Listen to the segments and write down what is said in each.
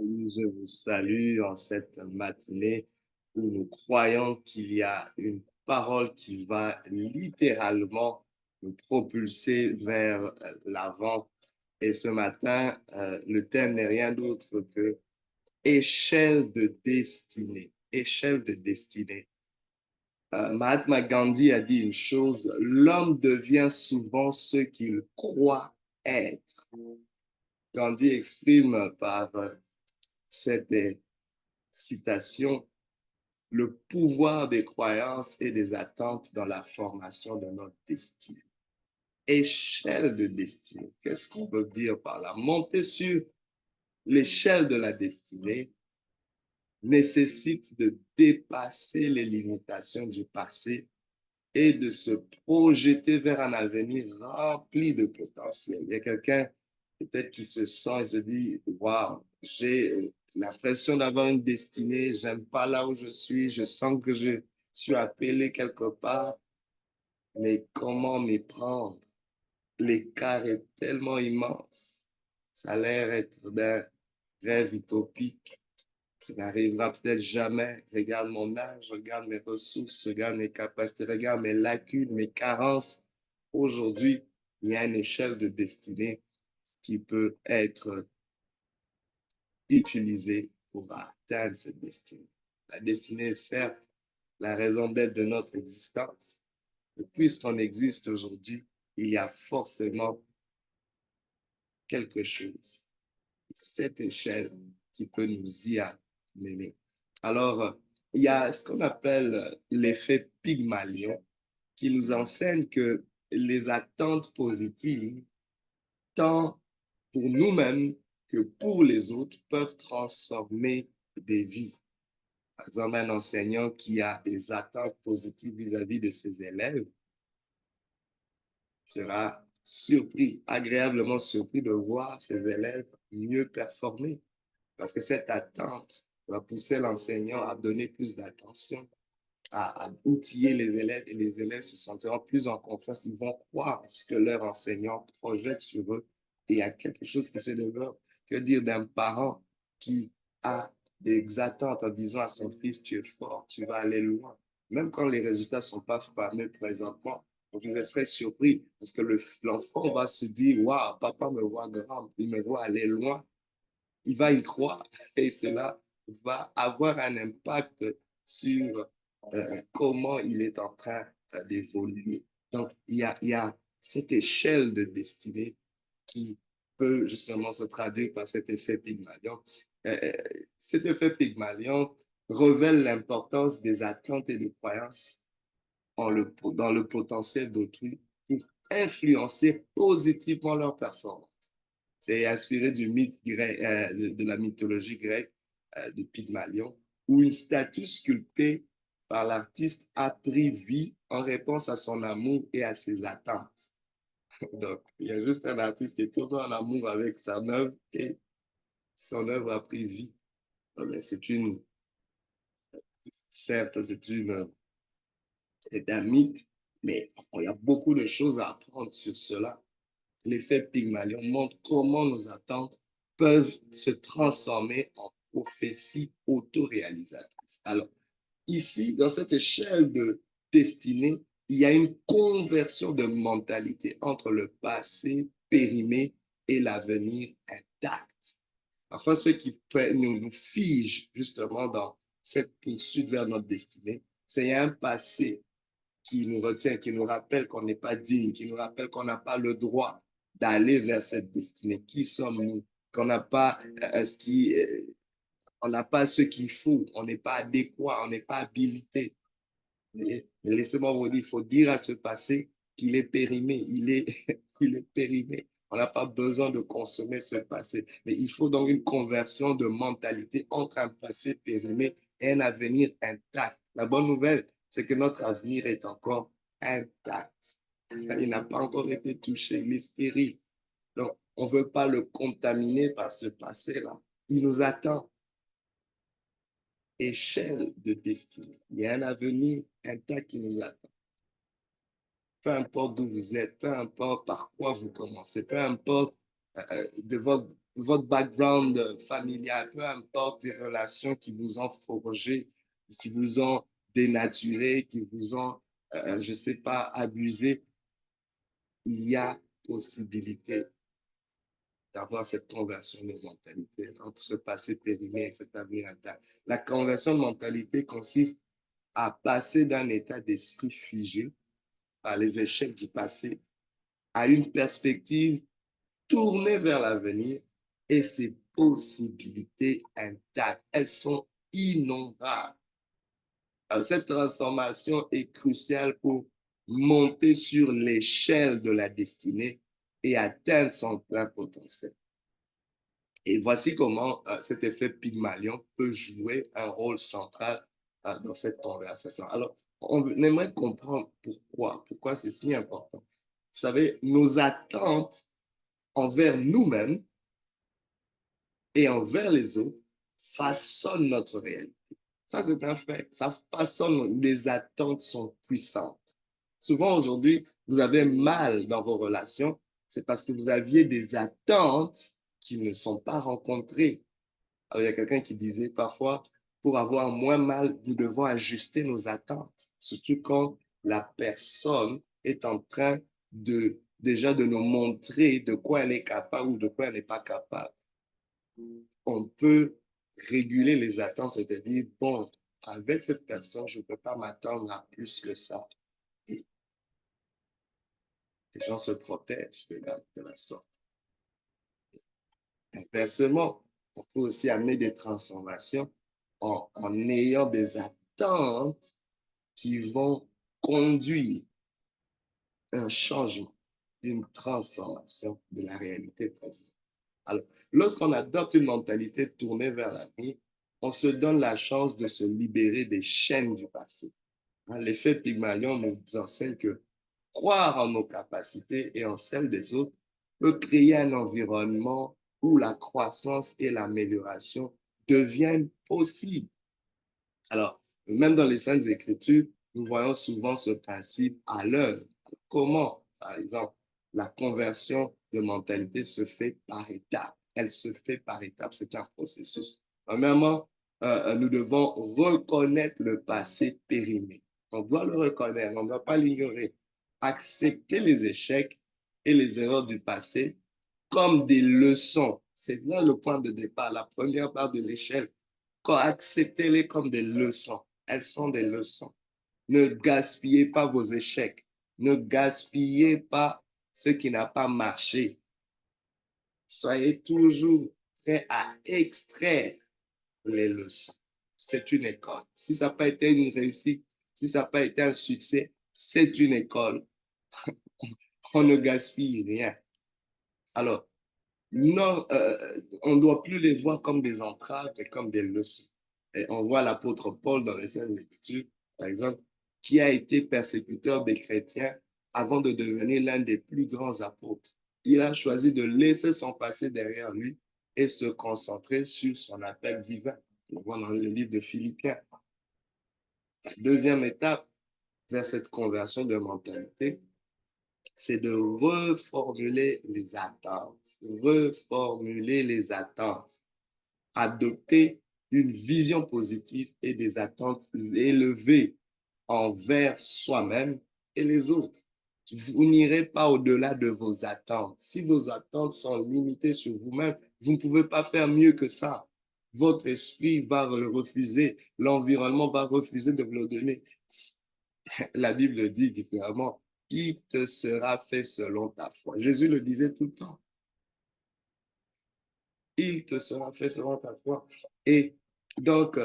Je vous salue en cette matinée où nous croyons qu'il y a une parole qui va littéralement nous propulser vers l'avant. Et ce matin, le thème n'est rien d'autre que échelle de destinée. Échelle de destinée. Mahatma Gandhi a dit une chose, l'homme devient souvent ce qu'il croit être. Gandhi exprime par cette citation le pouvoir des croyances et des attentes dans la formation de notre destinée. Échelle de destinée. Qu'est-ce qu'on veut dire par là? Monter sur l'échelle de la destinée nécessite de dépasser les limitations du passé et de se projeter vers un avenir rempli de potentiel. Il y a quelqu'un peut-être qui se sent et se dit, waouh, j'ai l'impression d'avoir une destinée, j'aime pas là où je sens que je suis appelé quelque part, mais comment m'y prendre? L'écart est tellement immense. Ça a l'air être d'un rêve utopique qui n'arrivera peut-être jamais. Regarde mon âge, regarde mes ressources, regarde mes capacités, regarde mes lacunes, mes carences. Aujourd'hui, il y a une échelle de destinée qui peut être utilisée pour atteindre cette destinée. La destinée est certes la raison d'être de notre existence. Et puisqu'on existe aujourd'hui, il y a forcément quelque chose, cette échelle qui peut nous y amener. Alors, il y a ce qu'on appelle l'effet Pygmalion qui nous enseigne que les attentes positives, tant pour nous-mêmes que pour les autres, peuvent transformer des vies. Par exemple, un enseignant qui a des attentes positives vis-à-vis de ses élèves sera surpris, agréablement surpris de voir ses élèves mieux performer. Parce que cette attente va pousser l'enseignant à donner plus d'attention, à outiller les élèves et les élèves se sentiront plus en confiance. Ils vont croire ce que leur enseignant projette sur eux et il y a quelque chose qui se développe. Que dire d'un parent qui a des attentes en disant à son fils, tu es fort, tu vas aller loin. Même quand les résultats ne sont pas fameux présentement, vous serez surpris parce que l'enfant va se dire, waouh, papa me voit grand, il me voit aller loin, il va y croire et cela va avoir un impact sur comment il est en train d'évoluer. Donc, il y a cette échelle de destinée qui peut justement se traduire par cet effet Pygmalion. Euh, Cet effet Pygmalion révèle l'importance des attentes et des croyances dans le potentiel d'autrui pour influencer positivement leur performance. C'est inspiré du mythe grec, de la mythologie grecque de Pygmalion, où une statue sculptée par l'artiste a pris vie en réponse à son amour et à ses attentes. Donc, il y a juste un artiste qui est tombé en amour avec sa œuvre et son œuvre a pris vie. C'est une, certes, c'est un mythe, mais il y a beaucoup de choses à apprendre sur cela. L'effet Pygmalion montre comment nos attentes peuvent se transformer en prophéties autoréalisatrices. Alors, ici, dans cette échelle de destinée, il y a une conversion de mentalité entre le passé périmé et l'avenir intact. Parfois, ce qui nous fige justement dans cette poursuite vers notre destinée, c'est un passé qui nous retient, qui nous rappelle qu'on n'est pas digne, qui nous rappelle qu'on n'a pas le droit d'aller vers cette destinée. Qui sommes-nous? Qu'on n'a pas on n'a pas ce qu'il faut, on n'est pas adéquat, on n'est pas habilité. Mais laissez-moi vous dire, il faut dire à ce passé qu'il est périmé, il est périmé. On n'a pas besoin de consommer ce passé. Mais il faut donc une conversion de mentalité entre un passé périmé et un avenir intact. La bonne nouvelle, c'est que notre avenir est encore intact. Il n'a pas encore été touché, il est stérile. Donc, on ne veut pas le contaminer par ce passé-là. Il nous attend. Échelle de destinée. Il y a un avenir intact qui nous attend. Peu importe d'où vous êtes, peu importe par quoi vous commencez, peu importe de votre votre background familial, peu importe les relations qui vous ont forgé, qui vous ont dénaturé, qui vous ont, je ne sais pas, abusé, il y a possibilité d'avoir cette conversion de mentalité entre ce passé périmé et cet avenir intact. La conversion de mentalité consiste à passer d'un état d'esprit figé par les échecs du passé à une perspective tournée vers l'avenir et ses possibilités intactes. Elles sont innombrables. Alors, cette transformation est cruciale pour monter sur l'échelle de la destinée et atteindre son plein potentiel. Et voici comment cet effet Pygmalion peut jouer un rôle central dans cette conversation. Alors, on aimerait comprendre pourquoi c'est si important. Vous savez, nos attentes envers nous-mêmes et envers les autres façonnent notre réalité. Ça, c'est un fait. Ça façonne, les attentes sont puissantes. Souvent, aujourd'hui, vous avez mal dans vos relations, c'est parce que vous aviez des attentes qui ne sont pas rencontrées. Alors, il y a quelqu'un qui disait parfois, pour avoir moins mal, nous devons ajuster nos attentes, surtout quand la personne est en train déjà de nous montrer de quoi elle est capable ou de quoi elle n'est pas capable. On peut réguler les attentes et de dire, bon, avec cette personne, je ne peux pas m'attendre à plus que ça. Et les gens se protègent de la sorte. Inversement, on peut aussi amener des transformations en ayant des attentes qui vont conduire un changement, une transformation de la réalité présente. Alors, lorsqu'on adopte une mentalité tournée vers l'avenir, on se donne la chance de se libérer des chaînes du passé. L'effet Pygmalion nous enseigne que croire en nos capacités et en celles des autres peut créer un environnement où la croissance et l'amélioration deviennent possibles. Alors, même dans les Saintes Écritures, nous voyons souvent ce principe à l'œuvre. Comment, par exemple, la conversion de mentalité se fait par étapes. Elle se fait par étapes, c'est un processus. Premièrement, nous devons reconnaître le passé périmé. On doit le reconnaître, on ne doit pas l'ignorer. Accepter les échecs et les erreurs du passé comme des leçons. C'est là le point de départ, la première part de l'échelle. Acceptez-les comme des leçons. Elles sont des leçons. Ne gaspillez pas vos échecs. Ne gaspillez pas ce qui n'a pas marché. Soyez toujours prêts à extraire les leçons. C'est une école. Si ça n'a pas été une réussite, si ça n'a pas été un succès, c'est une école. On ne gaspille rien. Alors, non, on ne doit plus les voir comme des entraves, mais comme des leçons. Et on voit l'apôtre Paul dans les Saintes Écritures, par exemple, qui a été persécuteur des chrétiens avant de devenir l'un des plus grands apôtres. Il a choisi de laisser son passé derrière lui et se concentrer sur son appel divin. On voit dans le livre de Philippiens. La deuxième étape vers cette conversion de mentalité, c'est de reformuler les attentes. Reformuler les attentes. Adopter une vision positive et des attentes élevées envers soi-même et les autres. Vous n'irez pas au-delà de vos attentes. Si vos attentes sont limitées sur vous-même, vous ne pouvez pas faire mieux que ça. Votre esprit va le refuser, l'environnement va refuser de vous le donner. La Bible dit différemment, il te sera fait selon ta foi. Jésus le disait tout le temps. Il te sera fait selon ta foi. Et donc,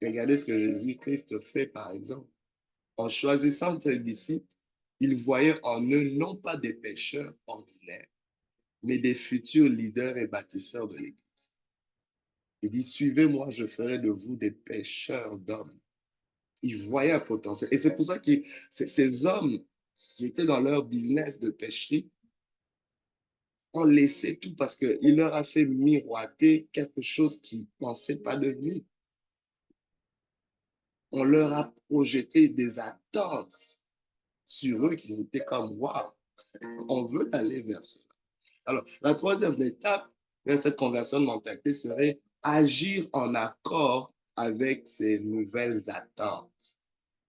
regardez ce que Jésus-Christ fait, par exemple. En choisissant ses disciples, il voyait en eux non pas des pécheurs ordinaires, mais des futurs leaders et bâtisseurs de l'Église. Il dit, suivez-moi, je ferai de vous des pécheurs d'hommes. Il voyait un potentiel. Et c'est pour ça que ces hommes qui étaient dans leur business de pêcherie ont laissé tout parce qu'il leur a fait miroiter quelque chose qu'ils ne pensaient pas devenir. On leur a projeté des attentes sur eux qui étaient comme, waouh, on veut aller vers cela. Alors, la troisième étape vers cette conversion de mentalité serait agir en accord avec ces nouvelles attentes.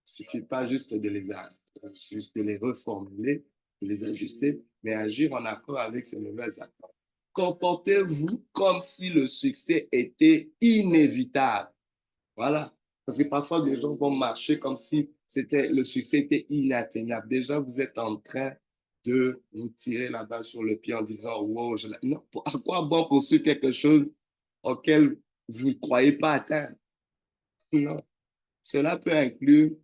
Il ne suffit pas juste de les reformuler, de les ajuster, mais agir en accord avec ces nouvelles attentes. Comportez-vous comme si le succès était inévitable. Voilà. Parce que parfois, les gens vont marcher comme si le succès était inatteignable. Déjà, vous êtes en train de vous tirer la balle sur le pied en disant, wow, non, à quoi bon poursuivre quelque chose auquel vous ne croyez pas atteindre? Non. Cela peut inclure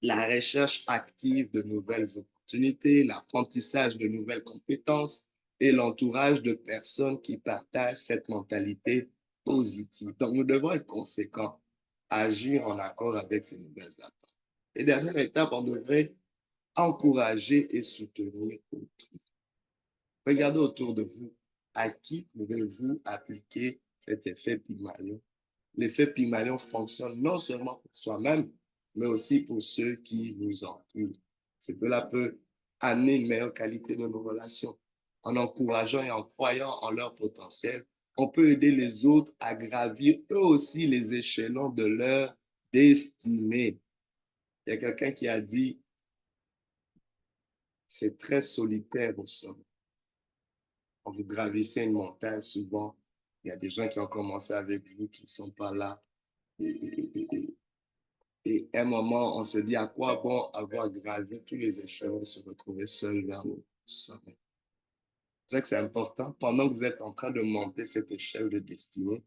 la recherche active de nouvelles opportunités, l'apprentissage de nouvelles compétences et l'entourage de personnes qui partagent cette mentalité positive. Donc, nous devons être conséquents, agir en accord avec ces nouvelles attentes. Et dernière étape, on devrait encourager et soutenir autrui. Regardez autour de vous. À qui pouvez-vous appliquer cet effet Pygmalion? L'effet Pygmalion fonctionne non seulement pour soi-même, mais aussi pour ceux qui nous entourent. Cela peut amener une meilleure qualité de nos relations. En encourageant et en croyant en leur potentiel, on peut aider les autres à gravir eux aussi les échelons de leur destinée. Il y a quelqu'un qui a dit, c'est très solitaire au sommet. Quand vous gravissez une montagne, souvent, il y a des gens qui ont commencé avec vous qui ne sont pas là. Et à un moment, on se dit à quoi bon avoir gravi tous les échelons et se retrouver seul vers le sommet. C'est vrai que c'est important, pendant que vous êtes en train de monter cette échelle de destinée,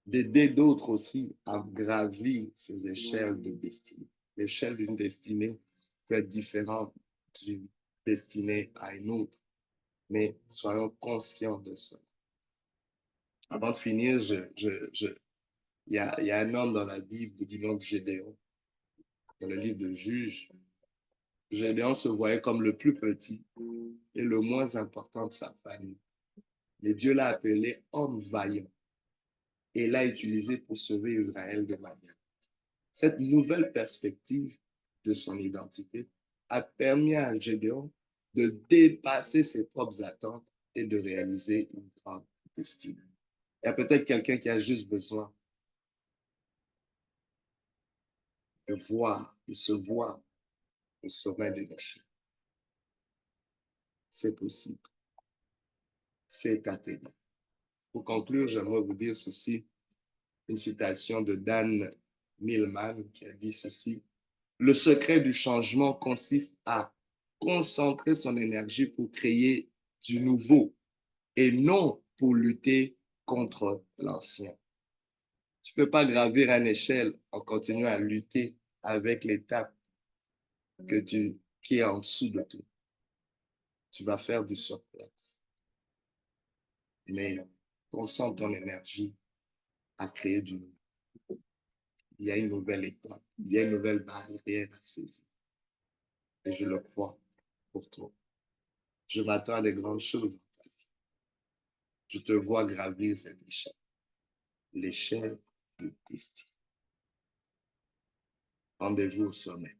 d'aider d'autres aussi à gravir ces échelles de destinée. L'échelle d'une destinée peut être différente d'une destinée à une autre, mais soyons conscients de ça. Avant de finir, il y a un homme dans la Bible du nom de Gédéon, dans le livre de Juges. Gédéon se voyait comme le plus petit et le moins important de sa famille. Mais Dieu l'a appelé homme vaillant et l'a utilisé pour sauver Israël de Madian. Cette nouvelle perspective de son identité a permis à Gédéon de dépasser ses propres attentes et de réaliser une grande destinée. Il y a peut-être quelqu'un qui a juste besoin de voir, de se voir au sommet de l'échelle. C'est possible. C'est atteignable. Pour conclure, j'aimerais vous dire ceci, une citation de Dan Millman qui a dit ceci. Le secret du changement consiste à concentrer son énergie pour créer du nouveau et non pour lutter contre l'ancien. Tu ne peux pas gravir une échelle en continuant à lutter avec l'étape qui est en dessous de toi. Tu vas faire du surplace. Mais concentre ton énergie à créer du nouveau. Il y a une nouvelle étape, il y a une nouvelle barrière à saisir. Et je le crois pour toi. Je m'attends à des grandes choses dans ta vie. Je te vois gravir cette échelle, l'échelle de destinée. Rendez-vous au sommet.